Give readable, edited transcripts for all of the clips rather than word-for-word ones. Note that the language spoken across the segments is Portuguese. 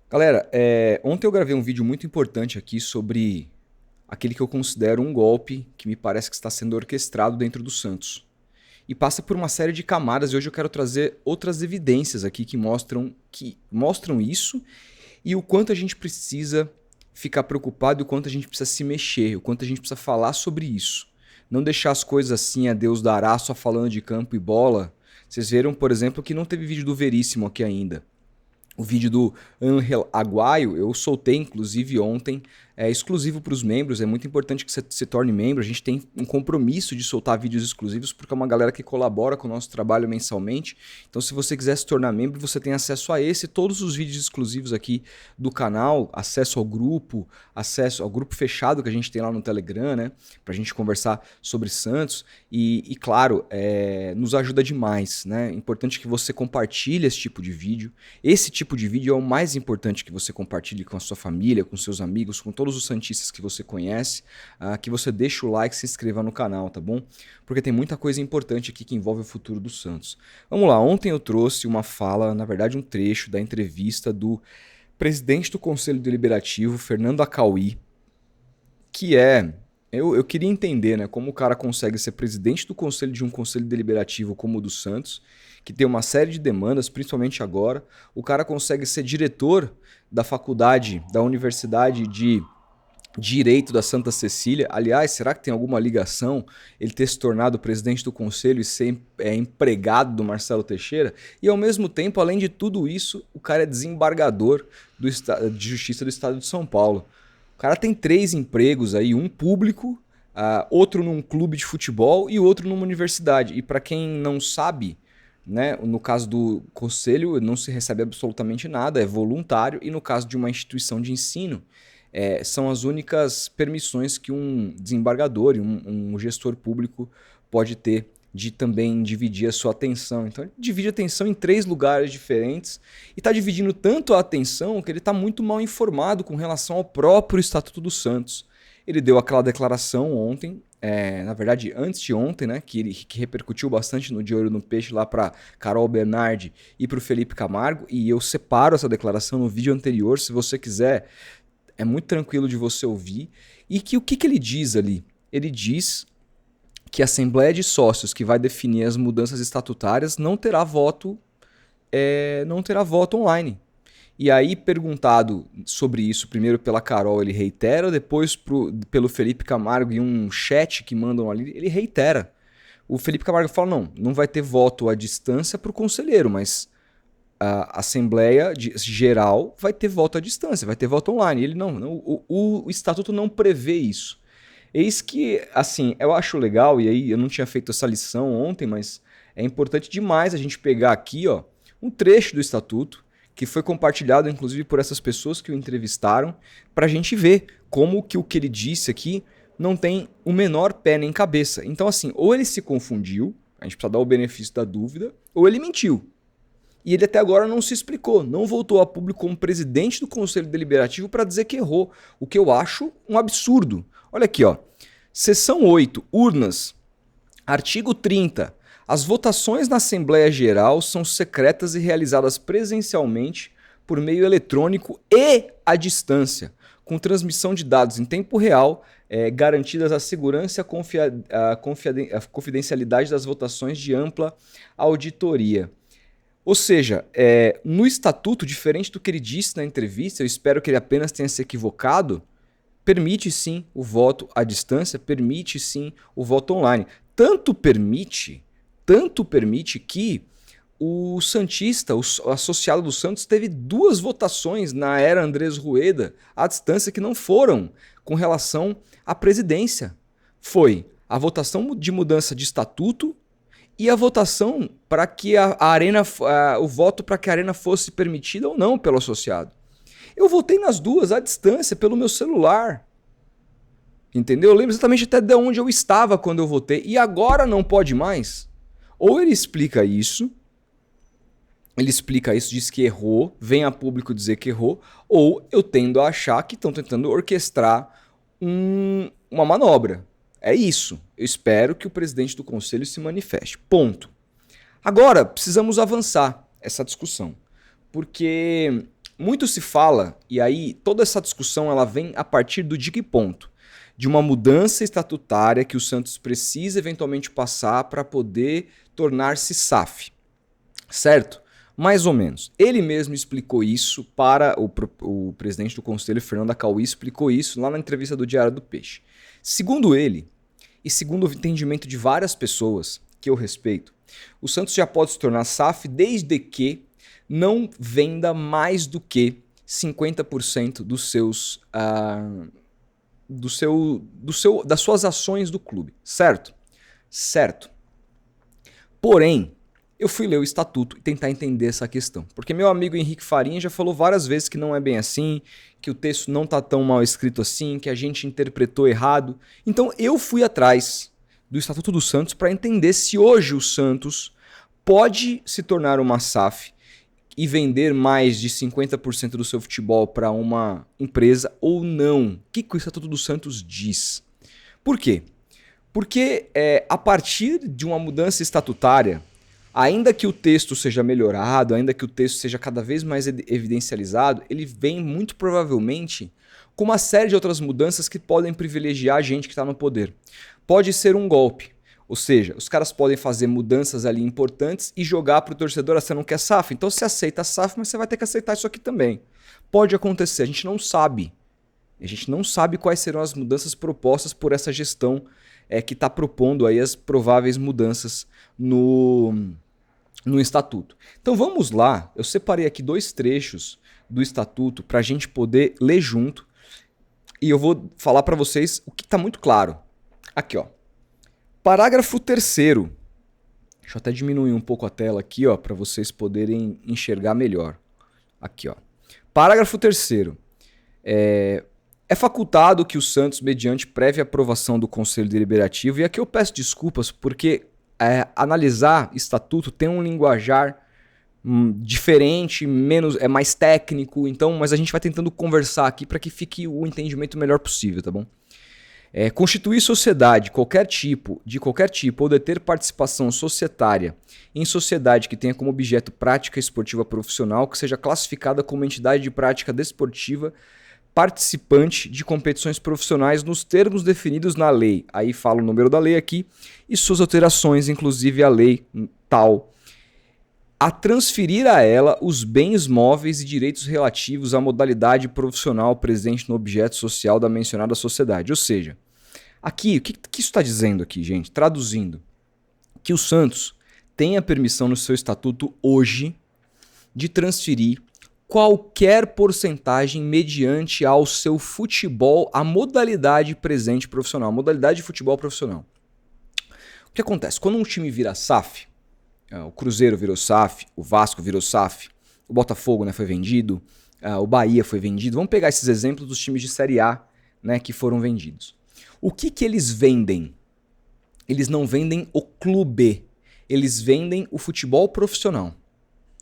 Galera, ontem eu gravei um vídeo muito importante aqui sobre aquele que eu considero um golpe que me parece que está sendo orquestrado dentro do Santos. E passa por uma série de camadas e hoje eu quero trazer outras evidências aqui que mostram isso e o quanto a gente precisa ficar preocupado e o quanto a gente precisa se mexer, o quanto a gente precisa falar sobre isso. Não deixar as coisas assim a Deus dará só falando de campo e bola. Vocês viram, por exemplo, que não teve vídeo do Veríssimo aqui ainda. O vídeo do Angel Aguayo, eu soltei inclusive ontem, é exclusivo para os membros, é muito importante que você se torne membro, a gente tem um compromisso de soltar vídeos exclusivos porque é uma galera que colabora com o nosso trabalho mensalmente, então se você quiser se tornar membro, você tem acesso a esse, todos os vídeos exclusivos aqui do canal, acesso ao grupo fechado que a gente tem lá no Telegram, né, pra gente conversar sobre Santos e claro, nos ajuda demais, né, é importante que você compartilhe esse tipo de vídeo. Esse tipo de vídeo é o mais importante que você compartilhe com a sua família, com seus amigos, com todos os santistas que você conhece, que você deixe o like e se inscreva no canal, tá bom? Porque tem muita coisa importante aqui que envolve o futuro do Santos. Vamos lá, ontem eu trouxe uma fala, na verdade um trecho da entrevista do presidente do Conselho Deliberativo, Fernando Acauí, que eu queria entender, né, como o cara consegue ser presidente do conselho de um conselho deliberativo como o do Santos, que tem uma série de demandas, principalmente agora. O cara consegue ser diretor da faculdade, da Universidade de Direito da Santa Cecília. Aliás, será que tem alguma ligação ele ter se tornado presidente do conselho e ser empregado do Marcelo Teixeira? E ao mesmo tempo, além de tudo isso, o cara é desembargador de Justiça do Estado de São Paulo. O cara tem 3 empregos aí, um público, outro num clube de futebol e outro numa universidade. E para quem não sabe, né, no caso do conselho não se recebe absolutamente nada, é voluntário. E no caso de uma instituição de ensino, são as únicas permissões que um desembargador e um gestor público pode ter de também dividir a sua atenção. Então ele divide a atenção em 3 lugares diferentes e está dividindo tanto a atenção que ele está muito mal informado com relação ao próprio Estatuto dos Santos. Ele deu aquela declaração ontem, na verdade antes de ontem, né, que repercutiu bastante no De Olho no Peixe lá para Carol Bernardi e para o Felipe Camargo, e eu separo essa declaração no vídeo anterior, se você quiser, é muito tranquilo de você ouvir. E que o que ele diz ali? Ele diz que a Assembleia de Sócios, que vai definir as mudanças estatutárias, não terá voto online. E aí, perguntado sobre isso, primeiro pela Carol, ele reitera, depois pelo Felipe Camargo em um chat que mandam ali, ele reitera. O Felipe Camargo fala, não vai ter voto à distância para o conselheiro, mas a Assembleia Geral vai ter voto à distância, vai ter voto online. Ele o Estatuto não prevê isso. Eis que, assim, eu acho legal, e aí eu não tinha feito essa lição ontem, mas é importante demais a gente pegar aqui, ó, um trecho do Estatuto, que foi compartilhado, inclusive, por essas pessoas que o entrevistaram, para a gente ver como que o que ele disse aqui não tem o menor pé nem cabeça. Então, assim, ou ele se confundiu, a gente precisa dar o benefício da dúvida, ou ele mentiu. E ele até agora não se explicou, não voltou a público como presidente do Conselho Deliberativo para dizer que errou, o que eu acho um absurdo. Olha aqui, ó. Seção 8, urnas. Artigo 30. As votações na Assembleia Geral são secretas e realizadas presencialmente por meio eletrônico e à distância, com transmissão de dados em tempo real, garantidas a segurança e a confidencialidade das votações de ampla auditoria. Ou seja, no estatuto, diferente do que ele disse na entrevista, eu espero que ele apenas tenha se equivocado, permite sim o voto à distância, permite sim o voto online. Tanto permite que o Santista, o associado do Santos, teve 2 votações na era Andrés Rueda à distância que não foram com relação à presidência. Foi a votação de mudança de estatuto e a votação para que o voto para que a arena fosse permitida ou não pelo associado. Eu votei nas 2 à distância pelo meu celular. Entendeu? Eu lembro exatamente até de onde eu estava quando eu votei. E agora não pode mais? Ou ele explica isso, diz que errou, vem a público dizer que errou, ou eu tendo a achar que estão tentando orquestrar uma manobra. É isso. Eu espero que o presidente do conselho se manifeste. Ponto. Agora, precisamos avançar essa discussão. Porque muito se fala, e aí toda essa discussão ela vem a partir de que ponto? De uma mudança estatutária que o Santos precisa eventualmente passar para poder tornar-se SAF, certo? Mais ou menos. Ele mesmo explicou isso para o presidente do conselho, Fernando Acauí, explicou isso lá na entrevista do Diário do Peixe. Segundo ele, e segundo o entendimento de várias pessoas que eu respeito, o Santos já pode se tornar SAF desde que não venda mais do que 50% das suas ações do clube, certo? Certo. Porém, eu fui ler o estatuto e tentar entender essa questão. Porque meu amigo Henrique Farinha já falou várias vezes que não é bem assim, que o texto não está tão mal escrito assim, que a gente interpretou errado. Então eu fui atrás do Estatuto do Santos para entender se hoje o Santos pode se tornar uma SAF e vender mais de 50% do seu futebol para uma empresa ou não. O que o Estatuto do Santos diz? Por quê? Porque a partir de uma mudança estatutária, ainda que o texto seja melhorado, ainda que o texto seja cada vez mais evidencializado, ele vem muito provavelmente com uma série de outras mudanças que podem privilegiar a gente que está no poder. Pode ser um golpe. Ou seja, os caras podem fazer mudanças ali importantes e jogar para o torcedor, você não quer SAF? Então você aceita a SAF, mas você vai ter que aceitar isso aqui também. Pode acontecer, a gente não sabe. A gente não sabe quais serão as mudanças propostas por essa gestão que está propondo aí as prováveis mudanças no Estatuto. Então vamos lá, eu separei aqui 2 trechos do Estatuto para a gente poder ler junto e eu vou falar para vocês o que está muito claro. Aqui, ó. Parágrafo 3º. Deixa eu até diminuir um pouco a tela aqui, ó, para vocês poderem enxergar melhor. Aqui, ó. Parágrafo 3º. É facultado que o Santos, mediante prévia aprovação do Conselho Deliberativo, e aqui eu peço desculpas porque analisar estatuto tem um linguajar diferente, mais técnico, então, mas a gente vai tentando conversar aqui para que fique o entendimento melhor possível, tá bom? Constituir sociedade de qualquer tipo ou deter participação societária em sociedade que tenha como objeto prática esportiva profissional que seja classificada como entidade de prática desportiva participante de competições profissionais nos termos definidos na lei. Aí fala o número da lei aqui e suas alterações, inclusive a lei tal, a transferir a ela os bens móveis e direitos relativos à modalidade profissional presente no objeto social da mencionada sociedade. Ou seja, aqui, o que isso está dizendo aqui, gente? Traduzindo, que o Santos tem a permissão no seu estatuto hoje de transferir qualquer porcentagem mediante ao seu futebol, a modalidade presente profissional, modalidade de futebol profissional. O que acontece? Quando um time vira SAF, o Cruzeiro virou SAF, o Vasco virou SAF, o Botafogo, né, foi vendido, o Bahia foi vendido. Vamos pegar esses exemplos dos times de Série A, né, que foram vendidos. O que eles vendem? Eles não vendem o clube, eles vendem o futebol profissional,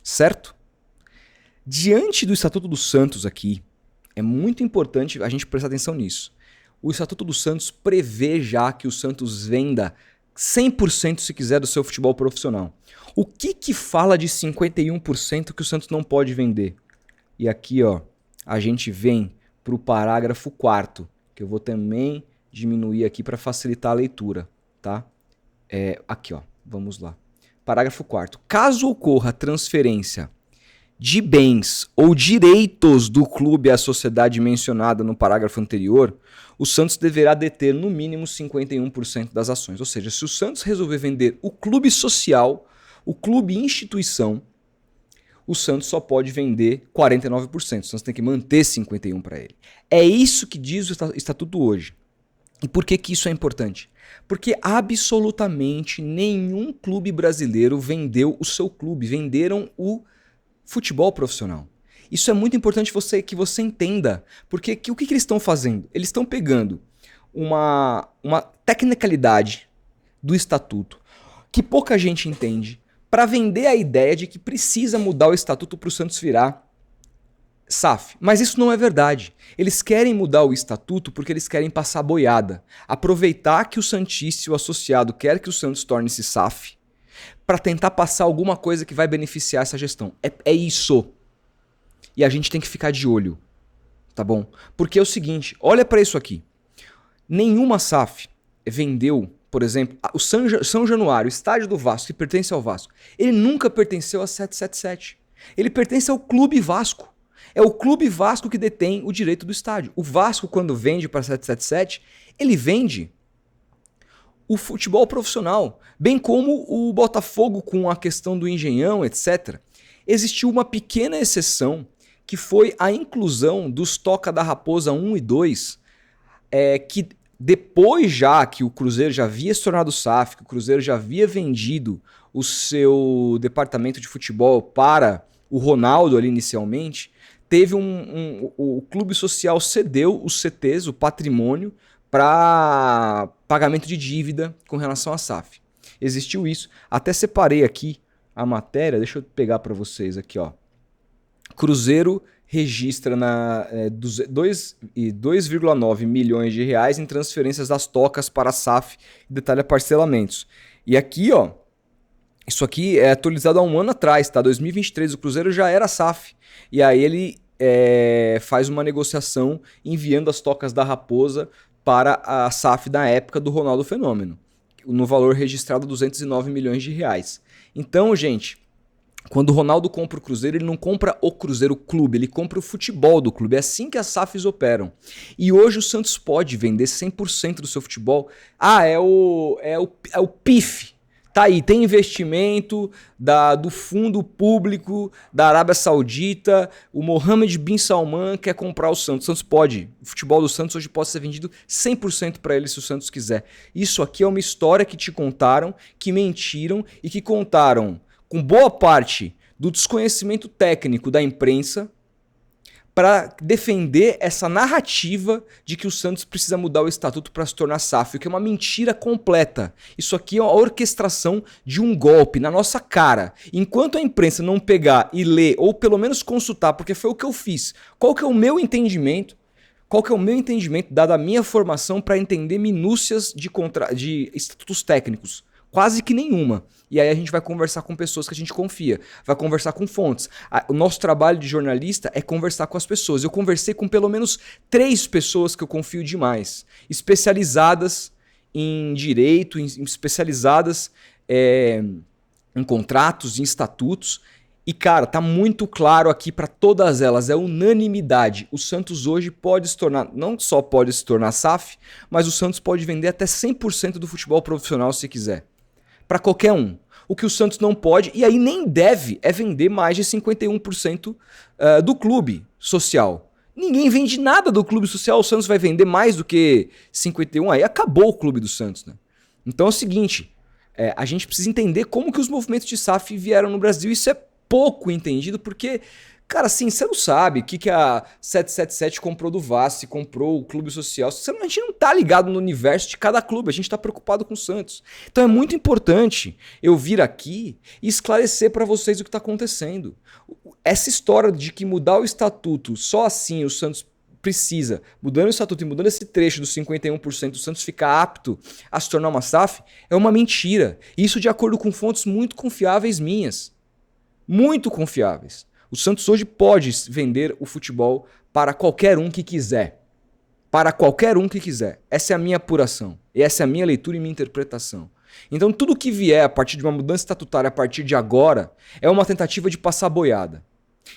certo? Diante do Estatuto do Santos aqui, é muito importante a gente prestar atenção nisso. O Estatuto do Santos prevê já que o Santos venda 100% se quiser do seu futebol profissional. O que fala de 51% que o Santos não pode vender? E aqui, ó, a gente vem para o parágrafo 4º, que eu vou também diminuir aqui para facilitar a leitura, tá? Aqui, ó, vamos lá. Parágrafo 4º. Caso ocorra transferência de bens ou direitos do clube à sociedade mencionada no parágrafo anterior, o Santos deverá deter no mínimo 51% das ações. Ou seja, se o Santos resolver vender o clube social, o clube instituição, o Santos só pode vender 49%. O Santos tem que manter 51% para ele. É isso que diz o estatuto hoje. E por que isso é importante? Porque absolutamente nenhum clube brasileiro vendeu o seu clube, venderam o futebol profissional. Isso é muito importante que você entenda, porque o que eles estão fazendo? Eles estão pegando uma tecnicalidade do estatuto que pouca gente entende para vender a ideia de que precisa mudar o estatuto para o Santos virar SAF. Mas isso não é verdade. Eles querem mudar o estatuto porque eles querem passar boiada, aproveitar que o santista e o associado quer que o Santos torne-se SAF para tentar passar alguma coisa que vai beneficiar essa gestão. É isso. E a gente tem que ficar de olho, tá bom? Porque é o seguinte, olha para isso aqui. Nenhuma SAF vendeu, por exemplo, o São Januário, o estádio do Vasco, que pertence ao Vasco, ele nunca pertenceu a 777. Ele pertence ao Clube Vasco. É o Clube Vasco que detém o direito do estádio. O Vasco, quando vende para 777, ele vende o futebol profissional, bem como o Botafogo com a questão do Engenhão, etc. Existiu uma pequena exceção, que foi a inclusão dos Toca da Raposa 1 e 2, que depois já que o Cruzeiro já havia se tornado SAF, que o Cruzeiro já havia vendido o seu departamento de futebol para o Ronaldo ali inicialmente, teve o clube social cedeu os CTs, o patrimônio, para pagamento de dívida com relação à SAF. Existiu isso. Até separei aqui a matéria, deixa eu pegar para vocês aqui, ó. Cruzeiro registra 2,9 milhões de reais em transferências das tocas para a SAF e detalha parcelamentos. E aqui, ó, isso aqui é atualizado há um ano atrás, tá? 2023, o Cruzeiro já era SAF. E aí ele faz uma negociação enviando as tocas da Raposa para a SAF da época do Ronaldo Fenômeno, no valor registrado 209 milhões de reais. Então, gente, quando o Ronaldo compra o Cruzeiro, ele não compra o Cruzeiro Clube, ele compra o futebol do clube. É assim que as SAFs operam. E hoje o Santos pode vender 100% do seu futebol. É o PIF. Tá aí, tem investimento do fundo público da Arábia Saudita, o Mohammed bin Salman quer comprar o Santos. O Santos pode. O futebol do Santos hoje pode ser vendido 100% para ele se o Santos quiser. Isso aqui é uma história que te contaram, que mentiram e que contaram com boa parte do desconhecimento técnico da imprensa para defender essa narrativa de que o Santos precisa mudar o estatuto para se tornar SAF, o que é uma mentira completa. Isso aqui é uma orquestração de um golpe na nossa cara. Enquanto a imprensa não pegar e ler, ou pelo menos consultar, porque foi o que eu fiz, qual que é o meu entendimento, dada a minha formação, para entender minúcias de estatutos técnicos? Quase que nenhuma. E aí a gente vai conversar com pessoas que a gente confia, vai conversar com fontes. O nosso trabalho de jornalista é conversar com as pessoas. Eu conversei com pelo menos 3 pessoas que eu confio demais, especializadas em direito, especializadas em contratos, em estatutos. E, cara, tá muito claro aqui para todas elas, é unanimidade. O Santos hoje pode se tornar, não só pode se tornar SAF, mas o Santos pode vender até 100% do futebol profissional se quiser. Para qualquer um. O que o Santos não pode, e aí nem deve, é vender mais de 51% do clube social. Ninguém vende nada do clube social, o Santos vai vender mais do que 51%, aí acabou o clube do Santos, né? Então é o seguinte, a gente precisa entender como que os movimentos de SAF vieram no Brasil, isso é pouco entendido, porque, cara, assim, você não sabe o que a 777 comprou do Vasco, se comprou o clube social. A gente não tá ligado no universo de cada clube, a gente tá preocupado com o Santos. Então é muito importante eu vir aqui e esclarecer para vocês o que tá acontecendo. Essa história de que mudar o estatuto, só assim o Santos precisa, mudando o estatuto e mudando esse trecho dos 51%, o Santos ficar apto a se tornar uma SAF, é uma mentira. Isso de acordo com fontes muito confiáveis minhas. Muito confiáveis. O Santos hoje pode vender o futebol para qualquer um que quiser. Para qualquer um que quiser. Essa é a minha apuração. E essa é a minha leitura e minha interpretação. Então tudo que vier a partir de uma mudança estatutária a partir de agora é uma tentativa de passar boiada.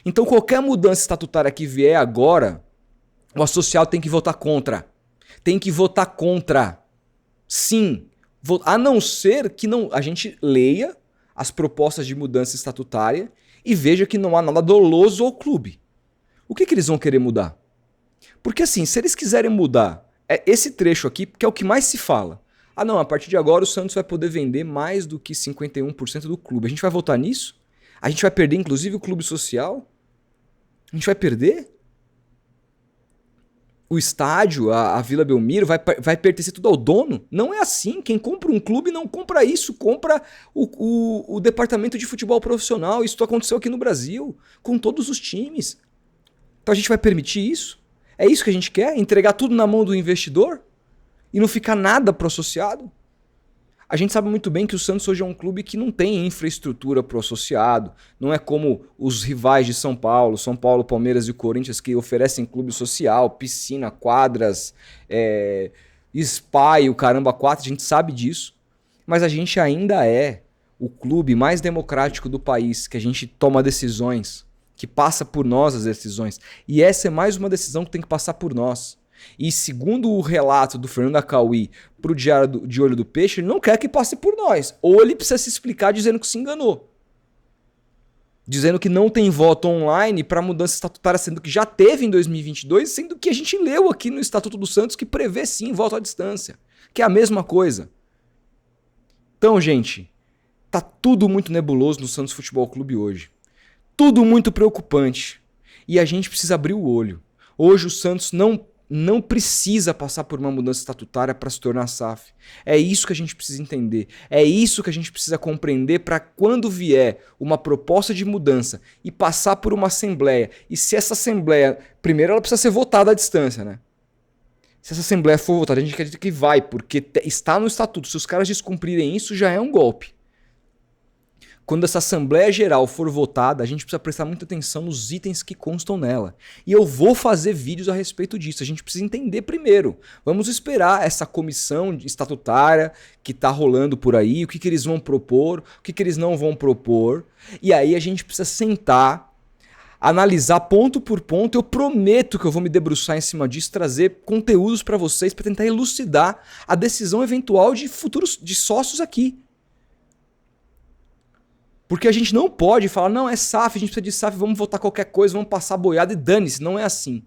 Então qualquer mudança estatutária que vier agora, o associado tem que votar contra. Tem que votar contra. Sim. A não ser que a gente leia as propostas de mudança estatutária e veja que não há nada doloso ao clube. O que eles vão querer mudar? Porque assim, se eles quiserem mudar esse trecho aqui, que é o que mais se fala. A partir de agora o Santos vai poder vender mais do que 51% do clube. A gente vai votar nisso? A gente vai perder inclusive o clube social? A gente vai perder? O estádio, a Vila Belmiro, vai pertencer tudo ao dono? Não é assim. Quem compra um clube não compra isso, compra o departamento de futebol profissional. Isso aconteceu aqui no Brasil, com todos os times. Então a gente vai permitir isso? É isso que a gente quer? Entregar tudo na mão do investidor? E não ficar nada pro associado? A gente sabe muito bem que o Santos hoje é um clube que não tem infraestrutura para o associado, não é como os rivais de São Paulo, Palmeiras e Corinthians, que oferecem clube social, piscina, quadras, spa e o caramba 4, a gente sabe disso, mas a gente ainda é o clube mais democrático do país, que a gente toma decisões, que passa por nós as decisões, e essa é mais uma decisão que tem que passar por nós. E segundo o relato do Fernando Acauí para o Diário de Olho do Peixe, ele não quer que passe por nós. Ou ele precisa se explicar dizendo que se enganou. Dizendo que não tem voto online para mudança estatutária, sendo que já teve em 2022, sendo que a gente leu aqui no Estatuto do Santos que prevê sim voto à distância, que é a mesma coisa. Então, gente, tá tudo muito nebuloso no Santos Futebol Clube hoje. Tudo muito preocupante. E a gente precisa abrir o olho. Hoje o Santos não precisa passar por uma mudança estatutária para se tornar SAF. É isso que a gente precisa entender. É isso que a gente precisa compreender para quando vier uma proposta de mudança e passar por uma assembleia. E se essa assembleia, primeiro ela precisa ser votada à distância, né? Se essa assembleia for votada, a gente acredita que vai, porque está no estatuto. Se os caras descumprirem isso, já é um golpe. Quando essa Assembleia Geral for votada, a gente precisa prestar muita atenção nos itens que constam nela. E eu vou fazer vídeos a respeito disso. A gente precisa entender primeiro. Vamos esperar essa comissão estatutária que está rolando por aí, o que eles vão propor, o que eles não vão propor. E aí a gente precisa sentar, analisar ponto por ponto. Eu prometo que eu vou me debruçar em cima disso, trazer conteúdos para vocês para tentar elucidar a decisão eventual de futuros de sócios aqui. Porque a gente não pode falar, não, é SAF, a gente precisa de SAF, vamos votar qualquer coisa, vamos passar boiada e dane-se. Não é assim.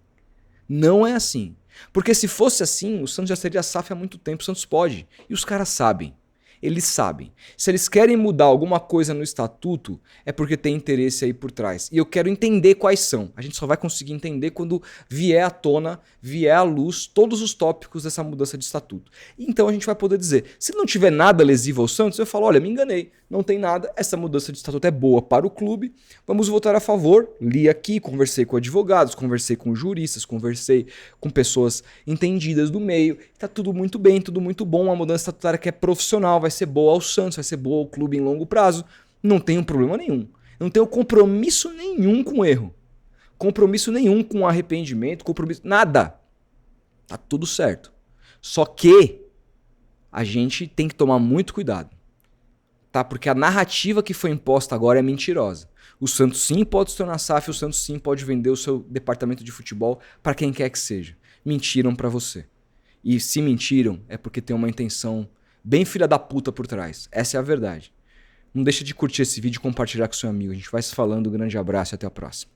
Não é assim. Porque se fosse assim, o Santos já seria SAF há muito tempo, o Santos pode. E os caras sabem. Eles sabem. Se eles querem mudar alguma coisa no estatuto, é porque tem interesse aí por trás. E eu quero entender quais são. A gente só vai conseguir entender quando vier à tona, vier à luz, todos os tópicos dessa mudança de estatuto. Então a gente vai poder dizer, se não tiver nada lesivo ao Santos, eu falo, olha, me enganei, não tem nada, essa mudança de estatuto é boa para o clube, vamos votar a favor. Li aqui, conversei com advogados, conversei com juristas, conversei com pessoas entendidas do meio, tá tudo muito bem, tudo muito bom, uma mudança estatutária que é profissional, vai ser boa ao Santos, vai ser boa ao clube em longo prazo, não tenho problema nenhum. Não tenho compromisso nenhum com erro. Compromisso nenhum com arrependimento, compromisso, nada. Tá tudo certo. Só que a gente tem que tomar muito cuidado. Tá? Porque a narrativa que foi imposta agora é mentirosa. O Santos sim pode se tornar SAF, o Santos sim pode vender o seu departamento de futebol para quem quer que seja. Mentiram para você. E se mentiram é porque tem uma intenção bem filha da puta por trás. Essa é a verdade. Não deixa de curtir esse vídeo e compartilhar com seu amigo. A gente vai se falando. Um grande abraço e até a próxima.